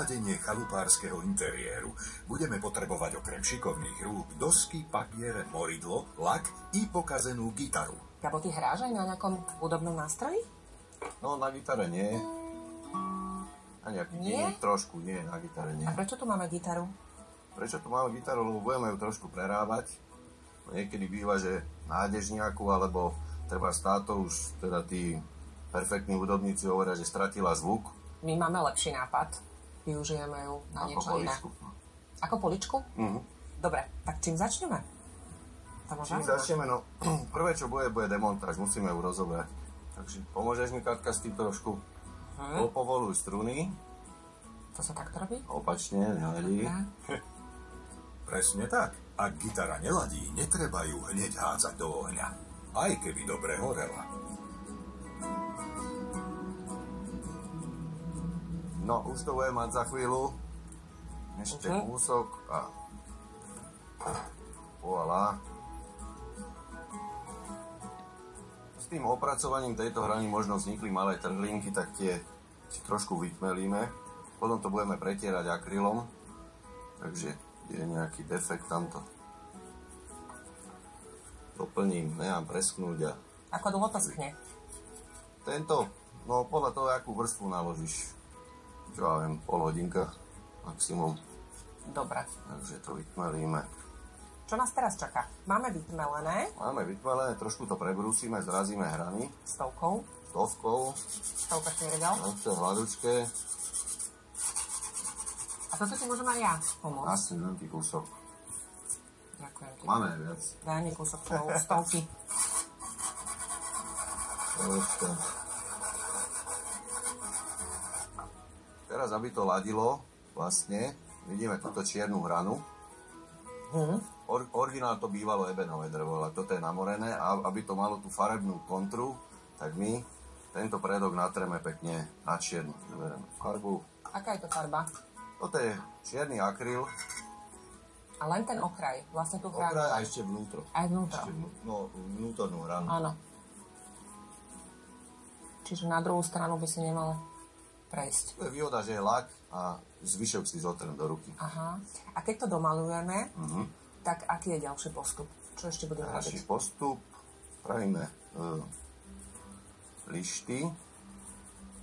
naladenie chalupárskeho interiéru budeme potrebovať okrem šikovných rúk dosky, papiere, moridlo, lak i pokazenú gitaru. Gabo, ty hráš aj na nejakom hudobnom nástroji? No, na gitare nie. A nejaký iný trošku nie, na gitare nie. A prečo tu máme gitaru? Prečo tu máme gitaru? Lebo budeme ju trošku prerábať. Niekedy býva, že nádežniaku, alebo treba státo už, teda tí perfektní hudobníci hovoria, že stratila zvuk. My máme lepší nápad. Využijeme ju na niečo iné. Ako poličku? Dobre, tak čím začneme? Čím začneme? No, prvé, čo bude demontáž. Musíme ju rozobrať. Takže pomôžeš mi, Katka, s tým trošku? Povoluj struny. To sa takto robí? Opačne, neladí. Presne tak. Ak gitara neladí, netreba ju hneď hádzať do ohňa. Aj keby dobre horela. No, už to bude mať za chvíľu. Ešte kúsok a voilà. S tým opracovaním tejto hrany možno vznikli malé trhlinky, tak tie si trošku vytmelíme. Potom to budeme pretierať akrylom. Takže je nejaký defekt, tamto doplním, nechám presknúť a... Ako dlho to schne? Tento, no podľa toho, akú vrstvu naložíš. Čo ja viem, pol hodinka maximum. Dobre. Takže to vytmelíme. Čo nás teraz čaká? Máme vytmelené. Máme vytmelené, trošku to prebrúsime, zrazíme hrany. Stovkou. Stovka šmiergal. No, to je hladučké. A toto si môžem aj ja pomôcť. Asi veľký kúsok. Ďakujem ti. Máme viac. Daj mi kúsok stovky. Teraz, aby to ladilo, vlastne, vidíme túto čiernu hranu. Originál to bývalo ebenové drevo, ale toto je namorené a aby to malo tú farebnú kontru, tak my tento predok natreme pekne na čierno. Zoberieme farbu. Aká je to farba? Toto je čierny akryl. A len ten okraj, vlastne tú hranu. Okraj a ešte vnútro. Aj vnútro. No, vnútornú hranu. Áno. Čiže na druhú stranu by si nemal prejsť. To je výhoda, že je lak a zvyšok si zotrem do ruky. Aha. A keď to domalujeme, tak aký je ďalší postup? Čo ešte budeme robiť? Ďalší postup, spravíme lišty,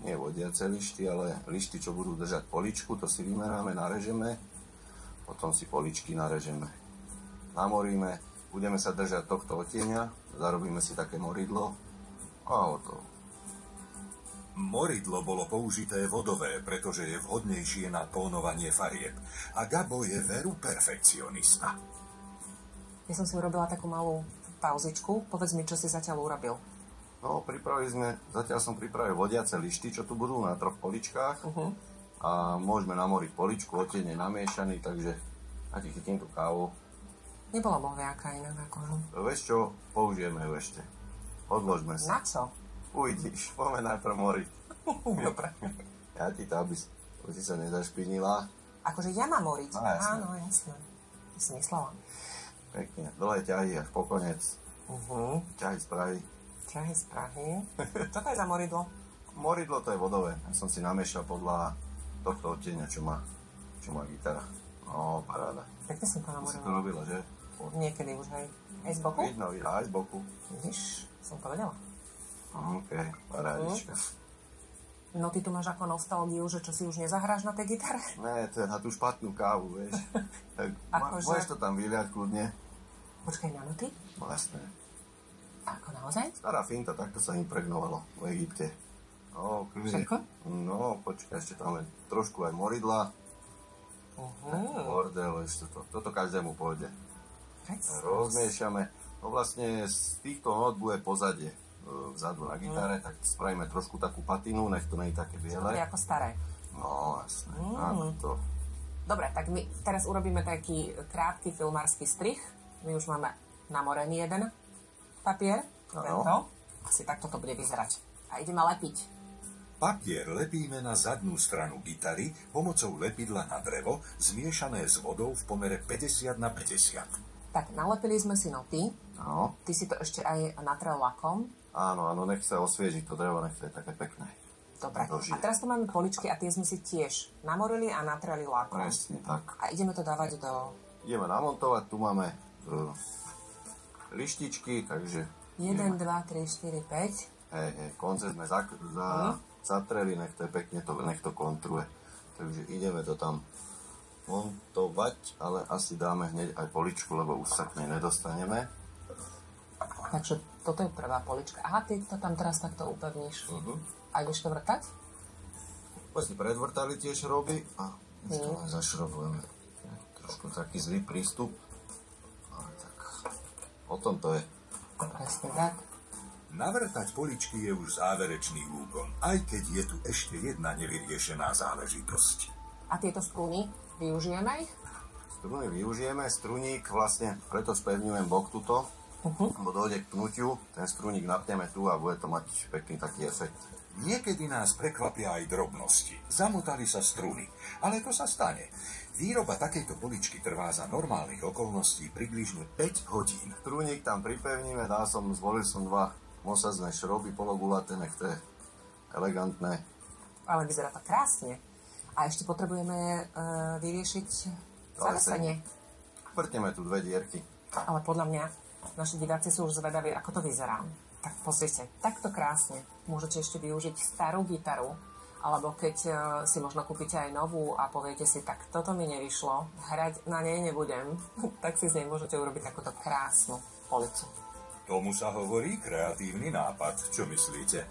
nie vodiace lišty, ale lišty, čo budú držať poličku, to si vymeráme, narežeme, potom si poličky narežeme. Namoríme, budeme sa držať tohto odtieňa, zarobíme si také moridlo a hotovo. Moridlo bolo použité vodové, pretože je vhodnejšie na tónovanie farieb. A Gabo je veru perfekcionista. Ja som si urobila takú malú pauzičku. Povedz mi, čo si zatiaľ urobil. No, zatiaľ som pripravil vodiace lišty, čo tu budú na 3 poličkách. A môžeme namoriť poličku, odtieň je namiešaný, takže ja ti chytím tú kávu. Nebola bohviaká inak akože. Vieš čo, použijeme ju ešte. Odložme sa. Na čo? Uvidíš, poďme najprv moriť. Dobre. Ja ti to, aby si sa nezašpinila. Akože ja mám moriť? No, jasné. Áno, jasné. To som myslela. Pekne, dlhé ťahy až po konec. Ťahy z Prahy. Ťahy z Prahy. Čo to je za moridlo? Moridlo to je vodové. Ja som si namiešal podľa tohto odtieňa, čo má gitara. No, paráda. Pekne som to namorila. Si to robila, že? Niekedy už aj z boku? Vidno, aj z boku. Vidíš, som to vedela. OK, parádička. No ty tu máš ako nostalgiu, že čo si už nezahráš na tej gitare? Ne, to je na tú špatnú kávu, vieš. Tak môžeš to tam vyliať kľudne. Počkaj, na noty? No jasné. Ako naozaj? Stará finta, takto sa impregnovalo v Egypte. No, všetko? No, počkaj, ešte tam len trošku aj moridla. Bordel, ešte to. Toto každému pôjde. Rozmiešame. No vlastne z týchto not bude pozadie vzadu na gitare, tak spravíme trošku takú patinu, nech to nie je také biele. To je ako staré. No, jasné. To. Dobre, tak my teraz urobíme taký krátky filmársky strih. My už máme namorený jeden papier. Tento. Asi takto to bude vyzerať. A ideme lepiť. Papier lepíme na zadnú stranu gitary pomocou lepidla na drevo, zmiešané s vodou v pomere 50:50. Tak, nalepili sme si noty. No. Ty si to ešte aj natrel lakom. Áno, nech sa osvieži to drevo, nech to je také pekné. Dobre. Dožije. A teraz tu máme poličky a tie sme si tiež namorili a natreli lakom. Presne tak. A ideme to dávať do... Ideme namontovať, tu máme lištičky, takže... 1, 2, 3, 4, 5. Konce sme zatreli, nech to je pekne, nech to kontruje. Takže ideme to tam montovať, ale asi dáme hneď aj poličku, lebo už sa k nej nedostaneme. Takže toto je prvá polička. Aha, ty to tam teraz takto upevníš. A ideš to vrtať? Vlastne predvrtali tie šroby a už to len zašrobujeme. Trošku taký zlý prístup, ale tak o tom to je. Presne tak. Navrtať poličky je už záverečný úkon, aj keď je tu ešte jedna nevyriešená záležitosť. A tieto skúny, využijeme ich? Struny využijeme, struník vlastne, preto spevňujem bok tuto, lebo dojde k pnutiu, ten struník napneme tu a bude to mať pekný taký efekt. Niekedy nás prekvapia aj drobnosti. Zamotali sa struny, ale to sa stane. Výroba takejto poličky trvá za normálnych okolností približne 5 hodín. Struník tam pripevníme, zvolil som 2 mosazné šroby, pologulaté, nech to je elegantné. Ale vyzerá to krásne. A ešte potrebujeme vyriešiť zavesenie. Vrtneme tu 2 dierky. Ale podľa mňa naši diváci sú už zvedaví, ako to vyzerá. Tak pozrite, takto krásne. Môžete ešte využiť starú gitaru, alebo keď si možno kúpite aj novú a poviete si, tak toto mi nevyšlo, hrať na nej nebudem, tak si z nej môžete urobiť takúto krásnu policu. Tomu sa hovorí kreatívny nápad. Čo myslíte?